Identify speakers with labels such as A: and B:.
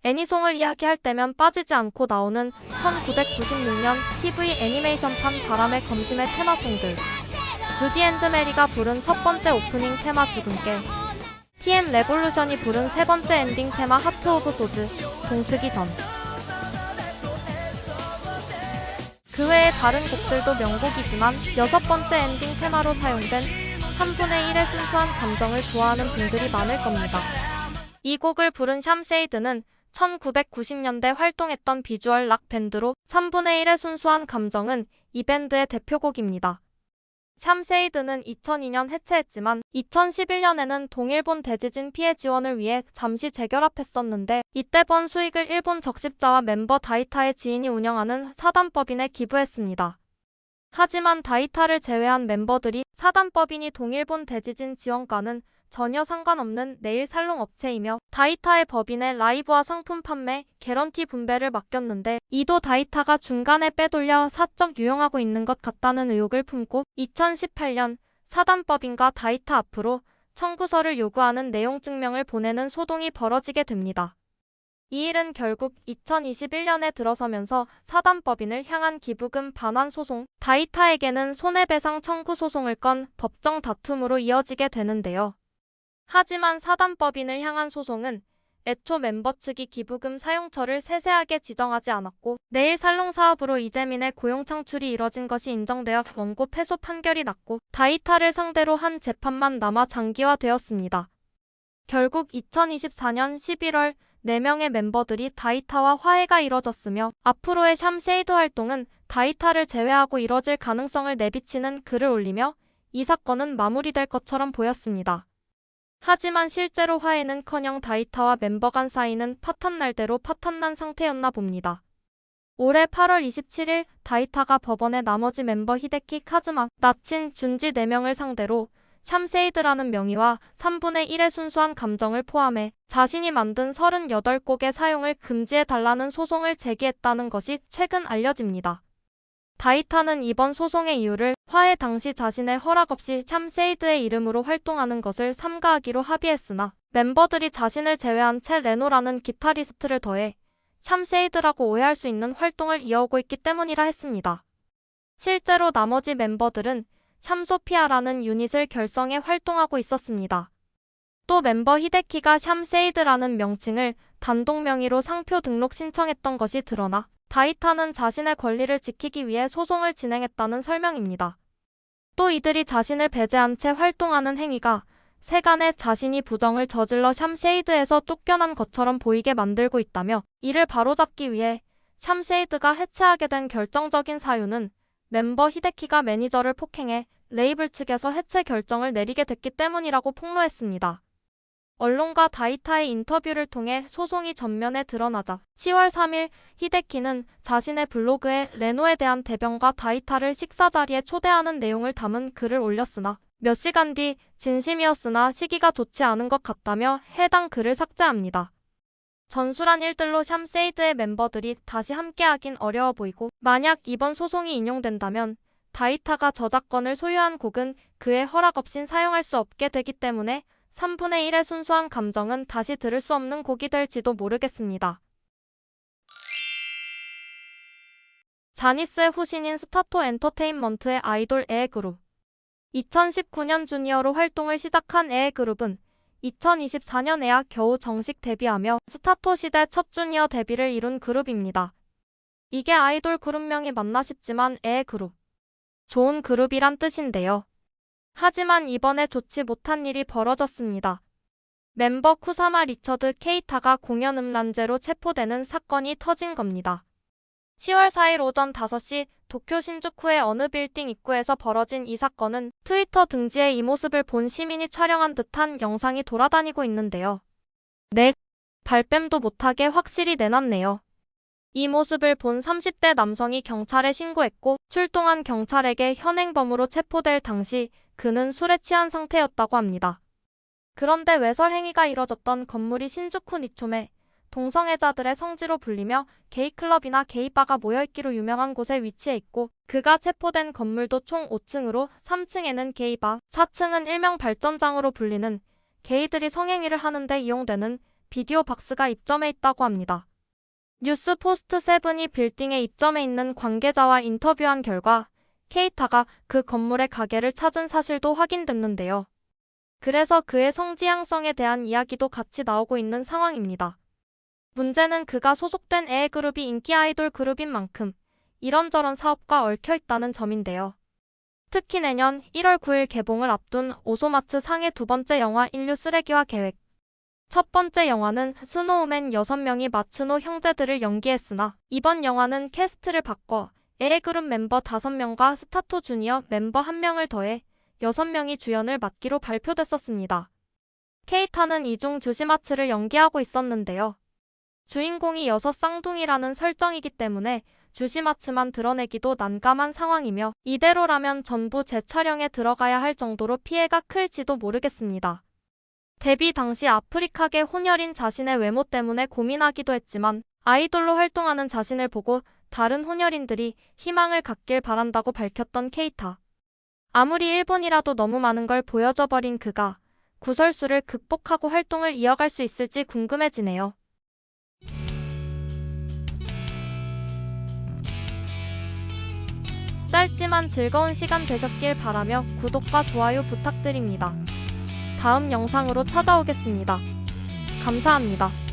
A: 애니송을 이야기할 때면 빠지지 않고 나오는 1996년 TV 애니메이션판 바람의 검심의 테마송들. 주디 앤드 메리가 부른 첫 번째 오프닝 테마 죽음깨, TM 레볼루션이 부른 세 번째 엔딩 테마 하트 오브 소즈, 동트기 전. 그 외의 다른 곡들도 명곡이지만 여섯 번째 엔딩 테마로 사용된 3분의 1의 순수한 감정을 좋아하는 분들이 많을 겁니다. 이 곡을 부른 샴쉐이드는 1990년대 활동했던 비주얼 락 밴드로 3분의 1의 순수한 감정은 이 밴드의 대표곡입니다. 샴쉐이드는 2002년 해체했지만 2011년에는 동일본 대지진 피해 지원을 위해 잠시 재결합했었는데 이때 번 수익을 일본 적십자와 멤버 다이타의 지인이 운영하는 사단법인에 기부했습니다. 하지만 다이타를 제외한 멤버들이 사단법인이 동일본 대지진 지원과는 전혀 상관없는 네일 살롱 업체이며 다이타의 법인에 라이브와 상품 판매, 개런티 분배를 맡겼는데 이도 다이타가 중간에 빼돌려 사적 유용하고 있는 것 같다는 의혹을 품고 2018년 사단법인과 다이타 앞으로 청구서를 요구하는 내용 증명을 보내는 소동이 벌어지게 됩니다. 이 일은 결국 2021년에 들어서면서 사단법인을 향한 기부금 반환 소송, 다이타에게는 손해배상 청구 소송을 건 법정 다툼으로 이어지게 되는데요. 하지만 사단법인을 향한 소송은 애초 멤버 측이 기부금 사용처를 세세하게 지정하지 않았고 네일 살롱 사업으로 이재민의 고용 창출이 이뤄진 것이 인정되어 원고 패소 판결이 났고 다이타를 상대로 한 재판만 남아 장기화되었습니다. 결국 2024년 11월 4명의 멤버들이 다이타와 화해가 이뤄졌으며 앞으로의 샴쉐이드 활동은 다이타를 제외하고 이뤄질 가능성을 내비치는 글을 올리며 이 사건은 마무리될 것처럼 보였습니다. 하지만 실제로 화해는커녕 다이타와 멤버 간 사이는 파탄날대로 파탄난 상태였나 봅니다. 올해 8월 27일 다이타가 법원에 나머지 멤버 히데키, 카즈마, 나친, 준지 4명을 상대로 샴쉐이드라는 명의와 3분의 1의 순수한 감정을 포함해 자신이 만든 38곡의 사용을 금지해달라는 소송을 제기했다는 것이 최근 알려집니다. 다이타는 이번 소송의 이유를 화해 당시 자신의 허락 없이 샴쉐이드의 이름으로 활동하는 것을 삼가하기로 합의했으나 멤버들이 자신을 제외한 채 레노라는 기타리스트를 더해 샴쉐이드라고 오해할 수 있는 활동을 이어오고 있기 때문이라 했습니다. 실제로 나머지 멤버들은 샴소피아라는 유닛을 결성해 활동하고 있었습니다. 또 멤버 히데키가 샴쉐이드라는 명칭을 단독 명의로 상표 등록 신청했던 것이 드러나 다이타는 자신의 권리를 지키기 위해 소송을 진행했다는 설명입니다. 또 이들이 자신을 배제한 채 활동하는 행위가 세간에 자신이 부정을 저질러 샴쉐이드에서 쫓겨난 것처럼 보이게 만들고 있다며 이를 바로잡기 위해 샴쉐이드가 해체하게 된 결정적인 사유는 멤버 히데키가 매니저를 폭행해 레이블 측에서 해체 결정을 내리게 됐기 때문이라고 폭로했습니다. 언론과 다이타의 인터뷰를 통해 소송이 전면에 드러나자 10월 3일 히데키는 자신의 블로그에 레노에 대한 대변과 다이타를 식사 자리에 초대하는 내용을 담은 글을 올렸으나 몇 시간 뒤 진심이었으나 시기가 좋지 않은 것 같다며 해당 글을 삭제합니다. 전술한 일들로 샴쉐이드의 멤버들이 다시 함께하긴 어려워 보이고 만약 이번 소송이 인용된다면 다이타가 저작권을 소유한 곡은 그의 허락 없인 사용할 수 없게 되기 때문에 3분의 1의 순수한 감정은 다시 들을 수 없는 곡이 될지도 모르겠습니다. 자니스의 후신인 스타토 엔터테인먼트의 아이돌 에그룹. 2019년 주니어로 활동을 시작한 에그룹은 2024년에야 겨우 정식 데뷔하며 스타토 시대 첫 주니어 데뷔를 이룬 그룹입니다. 이게 아이돌 그룹명이 맞나 싶지만 에그룹. 좋은 그룹이란 뜻인데요. 하지만 이번에 좋지 못한 일이 벌어졌습니다. 멤버 쿠사마 리처드 케이타가 공연 음란죄로 체포되는 사건이 터진 겁니다. 10월 4일 오전 5시 도쿄 신주쿠의 어느 빌딩 입구에서 벌어진 이 사건은 트위터 등지에 이 모습을 본 시민이 촬영한 듯한 영상이 돌아다니고 있는데요. 네, 발뺌도 못하게 확실히 내놨네요. 이 모습을 본 30대 남성이 경찰에 신고했고 출동한 경찰에게 현행범으로 체포될 당시 그는 술에 취한 상태였다고 합니다. 그런데 외설 행위가 이뤄졌던 건물이 신주쿠 니초메, 동성애자들의 성지로 불리며 게이클럽이나 게이바가 모여있기로 유명한 곳에 위치해 있고 그가 체포된 건물도 총 5층으로 3층에는 게이바, 4층은 일명 발전장으로 불리는 게이들이 성행위를 하는데 이용되는 비디오 박스가 입점해 있다고 합니다. 뉴스포스트 세븐이 빌딩에 입점해 있는 관계자와 인터뷰한 결과 케이타가 그 건물의 가게를 찾은 사실도 확인됐는데요. 그래서 그의 성지향성에 대한 이야기도 같이 나오고 있는 상황입니다. 문제는 그가 소속된 A그룹이 인기 아이돌 그룹인 만큼 이런저런 사업과 얽혀 있다는 점인데요. 특히 내년 1월 9일 개봉을 앞둔 오소마츠 상의 두 번째 영화 인류 쓰레기화 계획. 첫 번째 영화는 스노우맨 6명이 마츠노 형제들을 연기했으나 이번 영화는 캐스트를 바꿔 A그룹 멤버 5명과 스타토 주니어 멤버 1명을 더해 6명이 주연을 맡기로 발표됐었습니다. 케이타는 이중 주시마츠를 연기하고 있었는데요. 주인공이 6쌍둥이라는 설정이기 때문에 주시마츠만 드러내기도 난감한 상황이며 이대로라면 전부 재촬영에 들어가야 할 정도로 피해가 클지도 모르겠습니다. 데뷔 당시 아프리카계 혼혈인 자신의 외모 때문에 고민하기도 했지만 아이돌로 활동하는 자신을 보고 다른 혼혈인들이 희망을 갖길 바란다고 밝혔던 케이타. 아무리 일본이라도 너무 많은 걸 보여줘 버린 그가 구설수를 극복하고 활동을 이어갈 수 있을지 궁금해지네요. 짧지만 즐거운 시간 되셨길 바라며 구독과 좋아요 부탁드립니다. 다음 영상으로 찾아오겠습니다. 감사합니다.